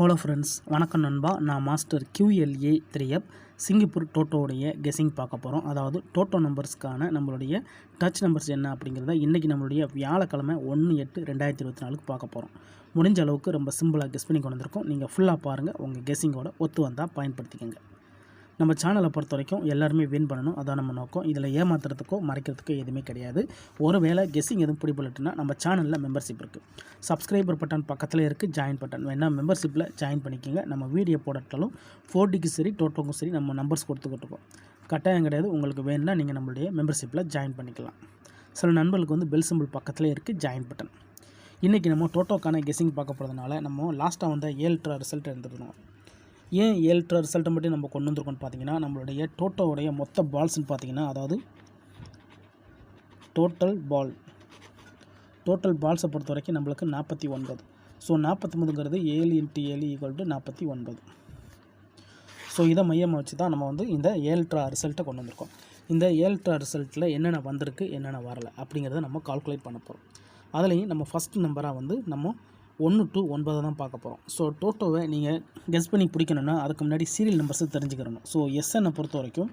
Hello friends, வணக்கம் நண்பா. நான் மாஸ்டர் QLA 3F சிங்கப்பூர் டோட்டோவுடைய கெஸிங் பார்க்க போகிறோம். அதாவது டோட்டோ நம்பர்ஸ்க்கான நம்மளுடைய டச் நம்பர்ஸ் என்ன அப்படிங்கிறத இன்றைக்கி நம்மளுடைய வியாழக்கிழமை 1/8/2024 பார்க்க போகிறோம். முடிஞ்ச அளவுக்கு ரொம்ப சிம்பிளாக கெஸ் பண்ணி கொண்டு வந்திருக்கோம். நீங்கள் ஃபுல்லாக பாருங்கள், உங்கள் கெஸிங்கோட ஒத்து வந்தால் பயன்படுத்திக்கங்க. நம்ம சேனலை பொறுத்த வரைக்கும் எல்லாருமே வின் பண்ணணும், அதான் நம்ம நோக்கம். இதில் ஏமாத்துறதுக்கோ மறைக்கிறதுக்கோ எதுவுமே கிடையாது. ஒருவேளை கெஸ்ஸிங் எதுவும் பிடிபட்டுனா நம்ம சேனலில் மெம்பர்ஷிப் இருக்குது. சப்ஸ்கிரைபர் பட்டன் பக்கத்தில் இருக்குது, ஜாயின் பட்டன் வேணால் மெம்பர்ஷிப்பில் ஜாயின் பண்ணிக்கோங்க. நம்ம வீடியோ போடட்டாலும் 4Dக்கும் சரி டோட்டோக்கும் சரி நம்ம நம்பர்ஸ் கொடுத்துக்கிட்டு இருக்கோம். கட்டாயம் கிடையாது. உங்களுக்கு வேணும்னா நீங்கள் நம்மளுடைய மெம்பர்ஷிப்பில் ஜாயின் பண்ணிக்கலாம். சில நண்பர்களுக்கு வந்து பெல் சிம்பிள் பக்கத்தில் இருக்குது, ஜாயின் பட்டன். இன்றைக்கி நம்ம டோட்டோக்கான கெஸ்ஸிங் பார்க்க போகிறதுனால நம்ம லாஸ்ட்டாக வந்த 7 ரிசல்ட் எடுத்துருந்தோம். ஏன் 7 ரிசல்ட்டை மட்டும் நம்ம கொண்டு வந்திருக்கோம்னு பார்த்தீங்கன்னா, நம்மளுடைய டோட்டோவுடைய மொத்த பால்ஸ்ன்னு பார்த்தீங்கன்னா, அதாவது டோட்டல் பால்ஸை பொறுத்த வரைக்கும் நம்மளுக்கு 49. ஸோ 49ங்கிறது 7 × 7 = 49. ஸோ இதை மையமாக வச்சு தான் நம்ம வந்து இந்த 7 ரிசல்ட்டை கொண்டு வந்திருக்கோம். இந்த 7 ரிசல்ட்டில் என்னென்ன வந்திருக்கு, என்னென்ன வரலை அப்படிங்கிறத நம்ம கால்குலேட் பண்ண போகிறோம். அதுலேயும் நம்ம ஃபஸ்ட் நம்பராக வந்து நம்ம 1 to 9 தான் பார்க்க போகிறோம். ஸோ டோட்டோவை நீங்கள் கெஸ் பண்ணி பிடிக்கணுன்னா அதுக்கு முன்னாடி சீரியல் நம்பர்ஸை தெரிஞ்சுக்கிறணும். ஸோ எஸ்என்னை பொறுத்த வரைக்கும்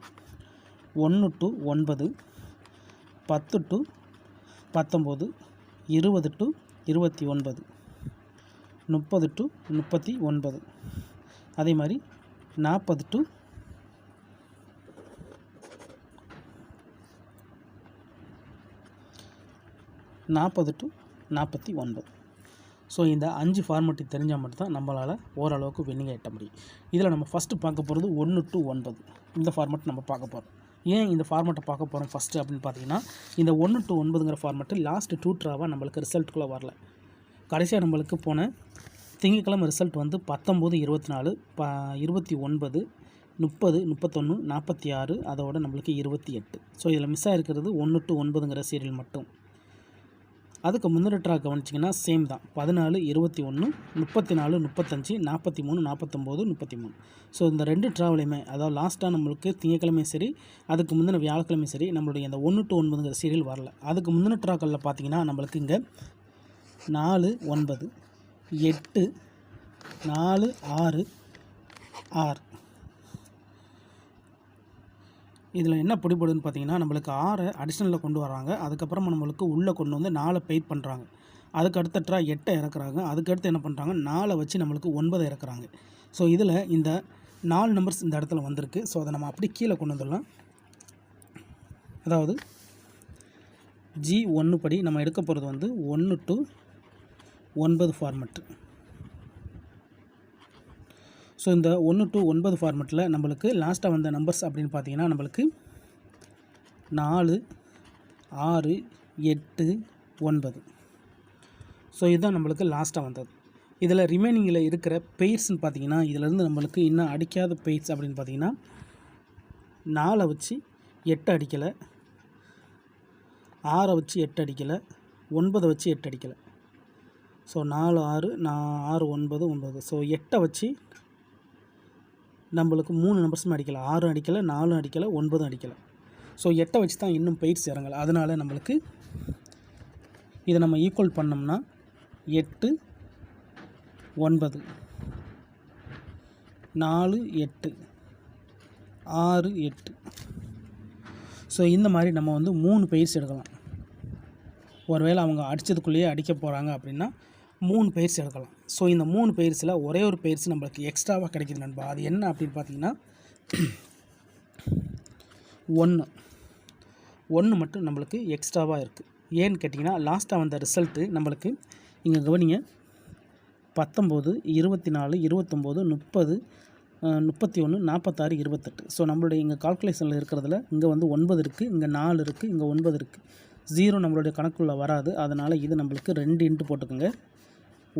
1 to 9, 10 to 19, 20 to 29, 30 to 39, அதே மாதிரி 40 to 49. ஸோ இந்த 5 ஃபார்மெட்டு தெரிஞ்சால் மட்டும்தான் நம்மளால் ஓரளவுக்கு வின்னிங்கை எட்ட முடியும். இதில் நம்ம ஃபஸ்ட்டு பார்க்க போகிறது 1 to 9. இந்த ஃபார்மெட் நம்ம பார்க்க போகிறோம். ஏன் இந்த ஃபார்மெட்டை பார்க்க போகிறோம் ஃபஸ்ட்டு அப்படின்னு பார்த்தீங்கன்னா, இந்த 1 to 9ங்கிற ஃபார்மெட்டு லாஸ்ட் 2 ட்ராவாக நம்மளுக்கு ரிசல்ட்டுக்குள்ளே வரல. கடைசியாக நம்மளுக்கு போன திங்கட்கிழமை ரிசல்ட் வந்து 19, 24, 29, 30, 31, 46, அதோட நம்மளுக்கு 28. ஸோ இதில் மிஸ் ஆகிருக்கிறது 1 to 9ங்கிற சீரியல் மட்டும். அதுக்கு முந்தின ட்ரா கவனிச்சிங்கன்னா சேம் தான். 14, 21, 34, 35, 43, 49, 33. ஸோ இந்த 2 ட்ராவிலையுமே, அதாவது லாஸ்ட்டாக நம்மளுக்கு திங்கக்கிழமையும் சரி, அதுக்கு முந்தின வியாழக்கிழமையும் சரி, நம்மளுடைய இந்த 1 to 9ங்கிற சீரியல் வரல. அதுக்கு முந்தின ட்ராக்களில் பார்த்தீங்கன்னா நம்மளுக்கு இங்கே 4, 9, 8, 4, 6, 6. இதில் என்ன பிடிபடுதுன்னு பார்த்தீங்கன்னா, நம்மளுக்கு 6 அடிஷ்னலில் கொண்டு வராங்க. அதுக்கப்புறமா நம்மளுக்கு உள்ளே கொண்டு வந்து 4 பெயிட் பண்ணுறாங்க. அதுக்கு அடுத்த ட்ரா 8 இறக்குறாங்க. அதுக்கடுத்து என்ன பண்ணுறாங்க, 4 வச்சு நம்மளுக்கு 9 இறக்குறாங்க. ஸோ இதில் இந்த 4 நம்பர்ஸ் இந்த இடத்துல வந்திருக்கு. ஸோ அதை நம்ம அப்படி கீழே கொண்டு வந்துடலாம். அதாவது G1 படி நம்ம எடுக்க போகிறது வந்து 1 to 9 ஃபார்மெட்டு. ஸோ இந்த 1 to 9 ஃபார்மெட்டில் நம்மளுக்கு லாஸ்ட்டாக வந்த நம்பர்ஸ் அப்படின்னு பார்த்தீங்கன்னா, நம்மளுக்கு 4, 6, 8, 9. ஸோ இதுதான் நம்மளுக்கு லாஸ்ட்டாக வந்தது. இதில் ரிமைனிங்கில் இருக்கிற பெயிர்ஸ்ன்னு பார்த்தீங்கன்னா, இதிலேருந்து நம்மளுக்கு இன்னும் அடிக்காத பெயிர்ஸ் அப்படின்னு பார்த்தீங்கன்னா, 4 வச்சு 8 அடிக்கலை, 6 வச்சு 8 அடிக்கலை, 9 வச்சு 8 அடிக்கலை. ஸோ 4, 6, 6, 9, 9. ஸோ 8 வச்சு நம்மளுக்கு 3 நம்பர்ஸுமே அடிக்கலை. 6 அடிக்கலை, 4 அடிக்கலை, 9 அடிக்கலை. ஸோ 8 வச்சு தான் இன்னும் பெயிட்ஸ் இறங்கலை. அதனால் நம்மளுக்கு இதை நம்ம ஈக்குவல் பண்ணோம்னா 8, 9, 4, 8, 6, 8. ஸோ இந்த மாதிரி நம்ம வந்து 3 பெயிட்ஸ் எடுக்கலாம். ஒருவேளை அவங்க அடித்ததுக்குள்ளேயே அடிக்க போகிறாங்க அப்படின்னா 3 பெயிர்ஸ் எடுக்கலாம். ஸோ இந்த 3 பெயிர்ஸில் ஒரே ஒரு பெயிர்ஸ் நம்மளுக்கு எக்ஸ்ட்ராவாக கிடைக்கிது நண்பா. அது என்ன அப்படின்னு பார்த்தீங்கன்னா 1 மட்டும் நம்மளுக்கு எக்ஸ்ட்ராவாக இருக்குது. ஏன்னு கேட்டிங்கன்னா, லாஸ்ட்டாக வந்த ரிசல்ட்டு நம்மளுக்கு இங்கே கவனிங்க, 19, 24, 29, 30, 31, 46, 28. ஸோ நம்மளுடைய இங்கே கால்குலேஷனில் இருக்கிறதுல இங்கே வந்து 9 இருக்குது, இங்கே 4 இருக்குது, இங்கே 9 இருக்குது. 0 நம்மளுடைய கணக்குள்ளே வராது. அதனால் இது நம்மளுக்கு 2 இன்ட்டு போட்டுக்கோங்க.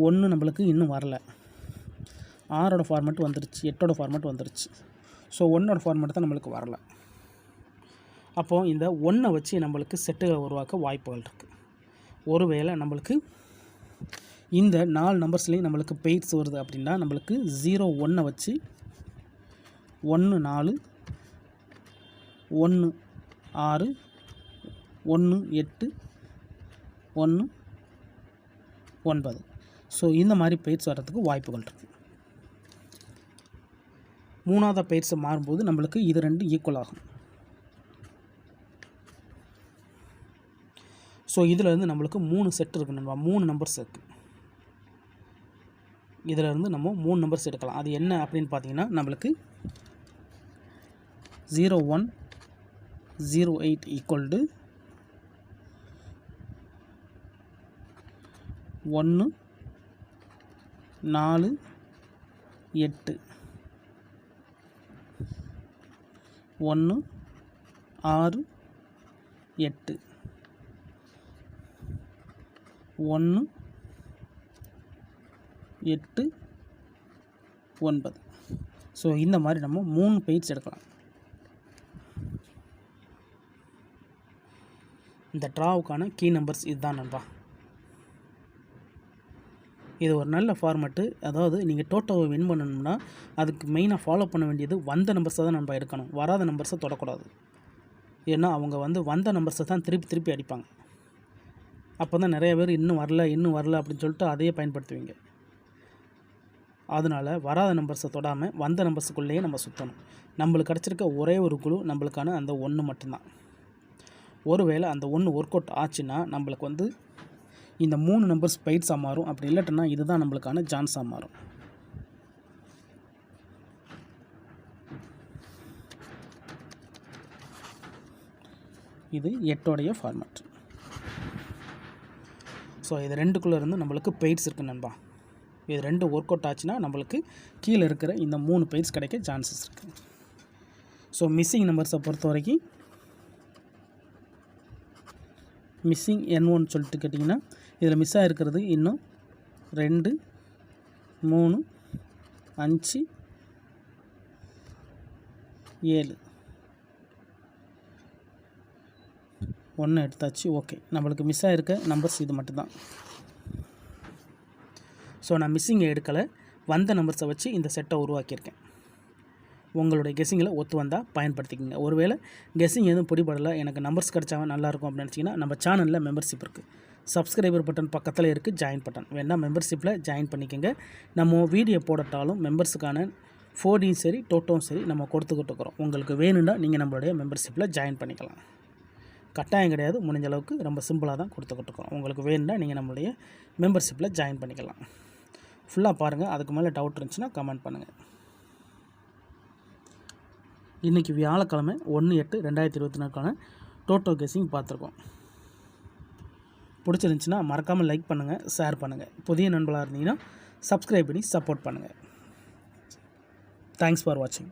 1 நம்மளுக்கு இன்னும் வரலை. 6ஓட ஃபார்மெட் வந்துருச்சு, 8ஓட ஃபார்மெட் வந்துருச்சு. ஸோ 1ஓட ஃபார்மெட் தான் நம்மளுக்கு வரலை. அப்போது இந்த 1 வச்சு நம்மளுக்கு செட்டுகளை உருவாக்க வாய்ப்புகள் இருக்குது. ஒருவேளை நம்மளுக்கு இந்த 4 நம்பர்ஸ்லேயும் நம்மளுக்கு பெயிட்ஸ் வருது அப்படின்னா, நம்மளுக்கு 0, 1 வச்சு 1, 4, 1, 6, 1, 8, 1, 9. ஸோ இந்த மாதிரி பெயிட்ஸ் வர்றதுக்கு வாய்ப்புகள் இருக்குது. மூணாவது பெயர்ஸ் மாறும்போது நம்மளுக்கு இது ரெண்டு ஈக்குவல் ஆகும். ஸோ இதில் இருந்து நம்மளுக்கு 3 செட் இருக்குது நண்பா, 3 நம்பர்ஸ் இருக்குது. இதில் இருந்து நம்ம 3 நம்பர்ஸ் எடுக்கலாம். அது என்ன அப்படின்னு பார்த்தீங்கன்னா நம்மளுக்கு 0108 ஈக்குவல் டு 148 168 189. ஸோ இந்த மாதிரி நம்ம 3 பெய்ட்ஸ் எடுக்கலாம். இந்த ட்ராவுக்கான கீ நம்பர்ஸ் இதுதான் நண்பா. இது ஒரு நல்ல ஃபார்மேட்டு. அதாவது நீங்கள் டோட்டோவை வின் பண்ணணும்னா அதுக்கு மெயினாக ஃபாலோ பண்ண வேண்டியது வந்த நம்பர்ஸை தான் நம்ம எடுக்கணும், வராத நம்பர்ஸை தொடக்கூடாது. ஏன்னா அவங்க வந்த நம்பர்ஸை தான் திருப்பி அடிப்பாங்க. அப்போ தான் நிறைய பேர் இன்னும் வரல அப்படின்னு சொல்லிட்டு அதையே பயன்படுத்துவீங்க. அதனால் வராத நம்பர்ஸை தொடாமல் வந்த நம்பர்ஸுக்குள்ளேயே நம்ம சுற்றணும். நம்மளுக்கு கிடச்சிருக்க ஒரே ஒரு குழு நம்மளுக்கான அந்த 1 மட்டும்தான். ஒருவேளை அந்த 1 ஒர்க் அவுட் ஆச்சுன்னா நம்மளுக்கு இந்த 3 நம்பர்ஸ் பெய்ட்ஸாக மாறும். அப்படி இல்லாட்டினா இதுதான் நம்மளுக்கான சான்ஸாக மாறும். இது 8 ஃபார்மேட். ஸோ இது 2க்குள்ளே இருந்து நம்மளுக்கு பெய்ட்ஸ் இருக்குது நண்பா. இது 2 ஒர்க் அவுட் ஆச்சுன்னா நம்மளுக்கு கீழே இருக்கிற இந்த 3 பெய்ட்ஸ் கிடைக்க சான்சஸ் இருக்குது. ஸோ மிஸ்ஸிங் நம்பர்ஸை பொறுத்த வரைக்கும் மிஸ்ஸிங் N1 சொல்லிட்டு கேட்டிங்கன்னா இதில் மிஸ் ஆகிருக்கிறது இன்னும் 2 3 5 7 1 எடுத்தாச்சு. ஓகே, நம்மளுக்கு மிஸ் ஆகிருக்க நம்பர்ஸ் இது மட்டும்தான். ஸோ நான் மிஸ்ஸிங்கை எடுக்கலை, வந்த நம்பர்ஸை வச்சு இந்த செட்டை உருவாக்கியிருக்கேன். உங்களுடைய கெஸ்ஸிங்கில் ஒத்து வந்தால் பயன்படுத்திக்கோங்க. ஒருவேளை கெஸ்ஸிங் எதுவும் பிடிபடலை, எனக்கு நம்பர்ஸ் கிடச்சா நல்லாயிருக்கும் அப்படின்னு நினச்சிங்கன்னா நம்ம சேனலில் மெம்பர்ஷிப் இருக்குது. சப்ஸ்கிரைபர் பட்டன் பக்கத்தில் இருக்குது, ஜாயின் பட்டன் வேணால் மெம்பர்ஷிப்பில் ஜாயின் பண்ணிக்கோங்க. நம்ம வீடியோ போடட்டாலும் மெம்பர்ஸுக்கான 4Dயும் சரி டோட்டோவும் சரி நம்ம கொடுத்துக்கிட்டு இருக்கிறோம். உங்களுக்கு வேணும்னா நீங்கள் நம்மளுடைய மெம்பர்ஷிப்பில் ஜாயின் பண்ணிக்கலாம். கட்டாயம் கிடையாது, முடிஞ்ச அளவுக்கு ரொம்ப சிம்பிளாக தான் கொடுத்துக்கிட்டு இருக்கிறோம். உங்களுக்கு வேணும்னா நீங்கள் நம்மளுடைய மெம்பர்ஷிப்பில் ஜாயின் பண்ணிக்கலாம். ஃபுல்லாக பாருங்கள். அதுக்கு மேலே டவுட் இருந்துச்சுன்னா கமெண்ட் பண்ணுங்கள். இன்றைக்கி வியாழக்கிழமை 1/8/2024க்கான டோட்டோ கெஸ்ஸிங் பார்த்துருக்கோம். பிடிச்சிருந்துச்சின்னா மறக்காமல் லைக் பண்ணுங்கள், ஷேர் பண்ணுங்கள். புதிய நண்பர்களாக இருந்தீங்கன்னா சப்ஸ்கிரைப் பண்ணி சப்போர்ட் பண்ணுங்கள். தேங்க்ஸ் ஃபார் வாட்சிங்.